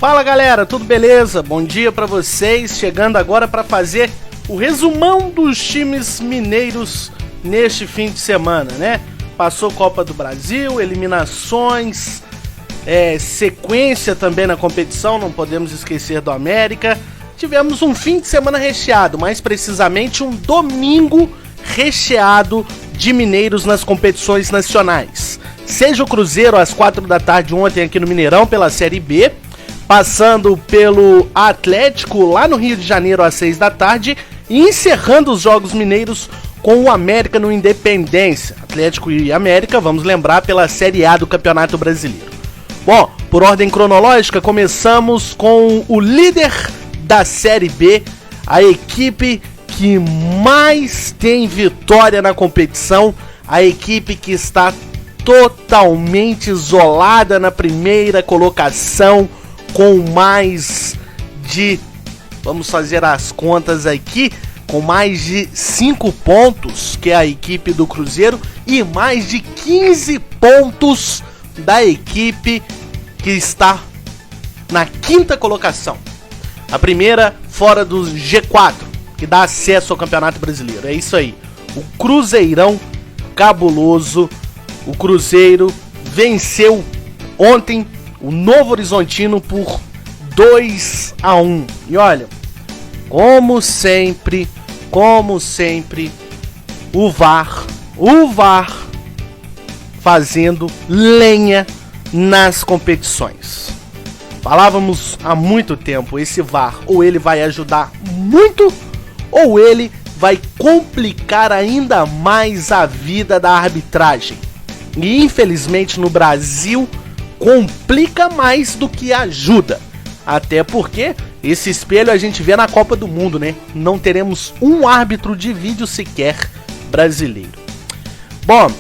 Fala galera, tudo beleza? Bom dia pra vocês, chegando agora para fazer o resumão dos times mineiros neste fim de semana, né? Passou Copa do Brasil, eliminações, sequência também na competição, não podemos esquecer do América. Tivemos um fim de semana recheado, mais precisamente um domingo recheado de mineiros nas competições nacionais. Seja o Cruzeiro às 4 da tarde ontem aqui no Mineirão pela Série B, passando pelo Atlético lá no Rio de Janeiro às 6 da tarde e encerrando os jogos mineiros com o América no Independência. Atlético e América, vamos lembrar, pela Série A do Campeonato Brasileiro. Bom, por ordem cronológica, começamos com o líder da Série B, a equipe que mais tem vitória na competição, a equipe que está totalmente isolada na primeira colocação, com mais de, vamos fazer as contas aqui, com mais de 5 pontos, que é a equipe do Cruzeiro, e mais de 15 pontos da equipe que está na quinta colocação. A primeira fora do G4, que dá acesso ao Campeonato Brasileiro. É isso aí. O Cruzeirão cabuloso. O Cruzeiro venceu ontem o Novo Horizontino por 2-1. E olha, como sempre, o VAR fazendo lenha nas competições. Falávamos há muito tempo, esse VAR ou ele vai ajudar muito ou ele vai complicar ainda mais a vida da arbitragem. E infelizmente no Brasil complica mais do que ajuda. Até porque esse espelho a gente vê na Copa do Mundo, né? Não teremos um árbitro de vídeo sequer brasileiro. Bom,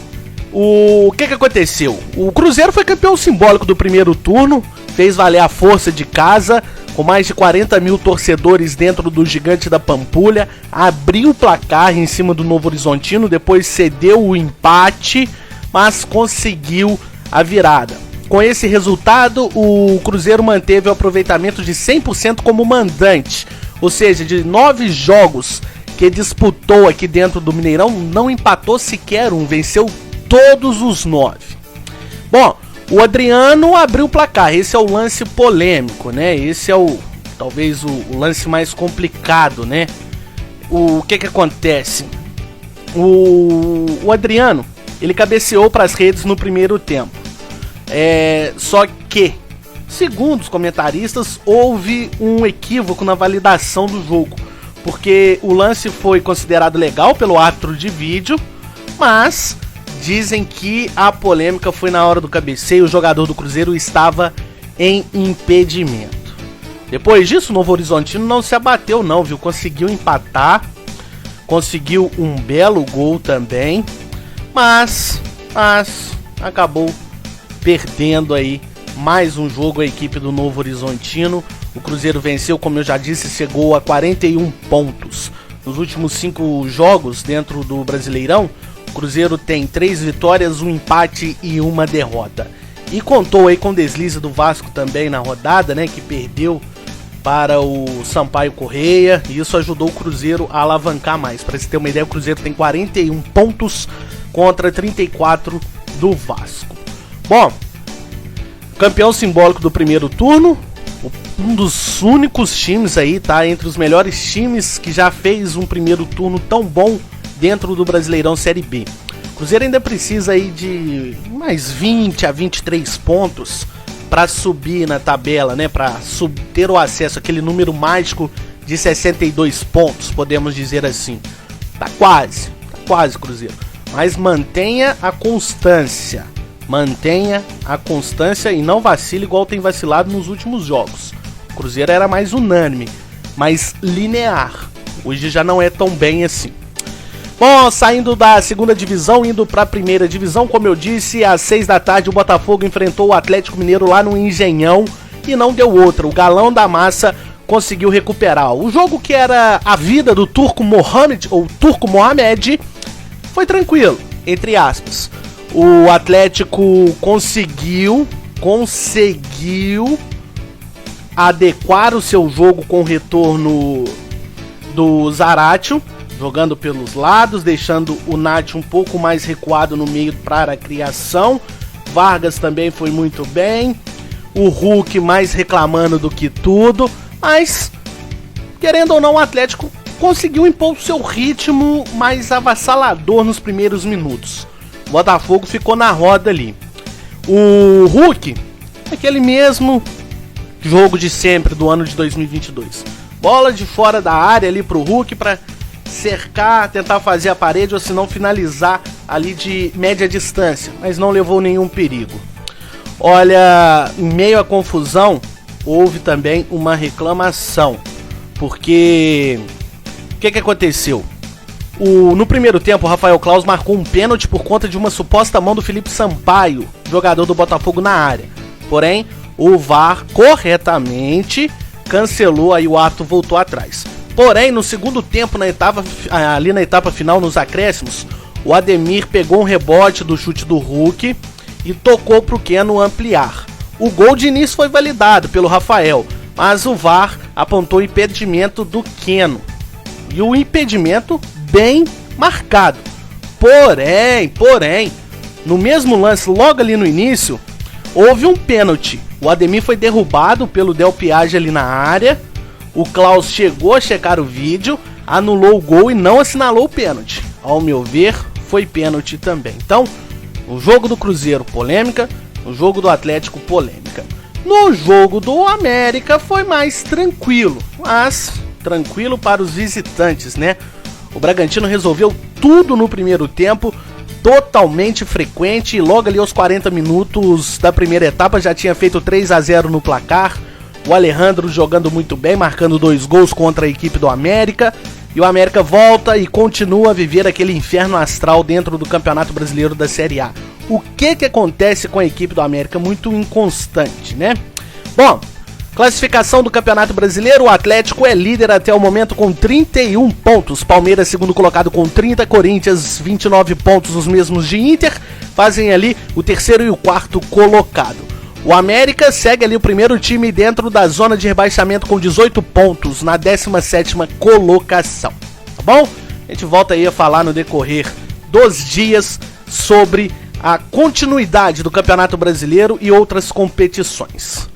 o que aconteceu? O Cruzeiro foi campeão simbólico do primeiro turno, fez valer a força de casa, com mais de 40 mil torcedores dentro do Gigante da Pampulha, abriu o placar em cima do Novo Horizontino, depois cedeu o empate, mas conseguiu a virada. Com esse resultado, o Cruzeiro manteve o aproveitamento de 100% como mandante, ou seja, de 9 jogos que disputou aqui dentro do Mineirão, não empatou sequer um, venceu todos os 9. Bom, o Adriano abriu o placar, esse é o lance polêmico, né? Esse é talvez o lance mais complicado, né? O que acontece? O Adriano, ele cabeceou para as redes no primeiro tempo. Só que, segundo os comentaristas, houve um equívoco na validação do jogo, porque o lance foi considerado legal pelo árbitro de vídeo, mas dizem que a polêmica foi na hora do cabeceio, o jogador do Cruzeiro estava em impedimento. Depois disso, o Novo Horizontino não se abateu não, viu? Conseguiu empatar, conseguiu um belo gol também, mas acabou perdendo aí mais um jogo a equipe do Novo Horizontino. O Cruzeiro venceu, como eu já disse, chegou a 41 pontos. Nos últimos 5 jogos dentro do Brasileirão, o Cruzeiro tem 3 vitórias, um empate e uma derrota. E contou aí com o deslize do Vasco também na rodada, né, que perdeu para o Sampaio Correia, e isso ajudou o Cruzeiro a alavancar mais. Para você ter uma ideia, o Cruzeiro tem 41 pontos contra 34 do Vasco. Bom, campeão simbólico do primeiro turno, um dos únicos times aí, tá, entre os melhores times que já fez um primeiro turno tão bom dentro do Brasileirão Série B. O Cruzeiro ainda precisa aí de mais 20 a 23 pontos para subir na tabela, né, para ter o acesso àquele número mágico de 62 pontos, podemos dizer assim. Tá quase Cruzeiro, mas mantenha a constância e não vacile igual tem vacilado nos últimos jogos. O Cruzeiro era mais unânime, mais linear. Hoje já não é tão bem assim. Bom, saindo da segunda divisão, indo para a primeira divisão, como eu disse, às 6 da tarde o Botafogo enfrentou o Atlético Mineiro lá no Engenhão e não deu outra. O Galão da Massa conseguiu recuperar. O jogo que era a vida do Turco Mohamed, ou Turco Mohamed, foi tranquilo, entre aspas. O Atlético conseguiu adequar o seu jogo com o retorno do Zaratio, jogando pelos lados, deixando o Nath um pouco mais recuado no meio para a criação. Vargas também foi muito bem. O Hulk mais reclamando do que tudo. Mas, querendo ou não, o Atlético conseguiu impor o seu ritmo mais avassalador nos primeiros minutos. O Botafogo ficou na roda ali. O Hulk, aquele mesmo jogo de sempre do ano de 2022. Bola de fora da área ali pro Hulk para cercar, tentar fazer a parede ou se não finalizar ali de média distância, mas não levou nenhum perigo. Olha, em meio à confusão, houve também uma reclamação, porque o que aconteceu? No primeiro tempo, o Rafael Claus marcou um pênalti por conta de uma suposta mão do Felipe Sampaio, jogador do Botafogo na área. Porém, o VAR corretamente cancelou, aí o ato voltou atrás. Porém, no segundo tempo, ali na etapa final, nos acréscimos, o Ademir pegou um rebote do chute do Hulk e tocou para o Keno ampliar. O gol de início foi validado pelo Rafael, mas o VAR apontou o impedimento do Keno. E o impedimento bem marcado. Porém, no mesmo lance, logo ali no início, houve um pênalti. O Ademir foi derrubado pelo Del Piage ali na área. O Klaus chegou a checar o vídeo, anulou o gol e não assinalou o pênalti. Ao meu ver, foi pênalti também. Então, o jogo do Cruzeiro, polêmica. O jogo do Atlético, polêmica. No jogo do América foi mais tranquilo, mas tranquilo para os visitantes, né? O Bragantino resolveu tudo no primeiro tempo, totalmente frequente, e logo ali aos 40 minutos da primeira etapa já tinha feito 3-0 no placar. O Alejandro jogando muito bem, marcando 2 gols contra a equipe do América. E o América volta e continua a viver aquele inferno astral dentro do Campeonato Brasileiro da Série A. O que acontece com a equipe do América? Muito inconstante, né? Bom, classificação do Campeonato Brasileiro, o Atlético é líder até o momento com 31 pontos. Palmeiras segundo colocado com 30, Corinthians 29 pontos, os mesmos de Inter. Fazem ali o terceiro e o quarto colocado. O América segue ali o primeiro time dentro da zona de rebaixamento com 18 pontos na 17ª colocação, tá bom? A gente volta aí a falar no decorrer dos dias sobre a continuidade do Campeonato Brasileiro e outras competições.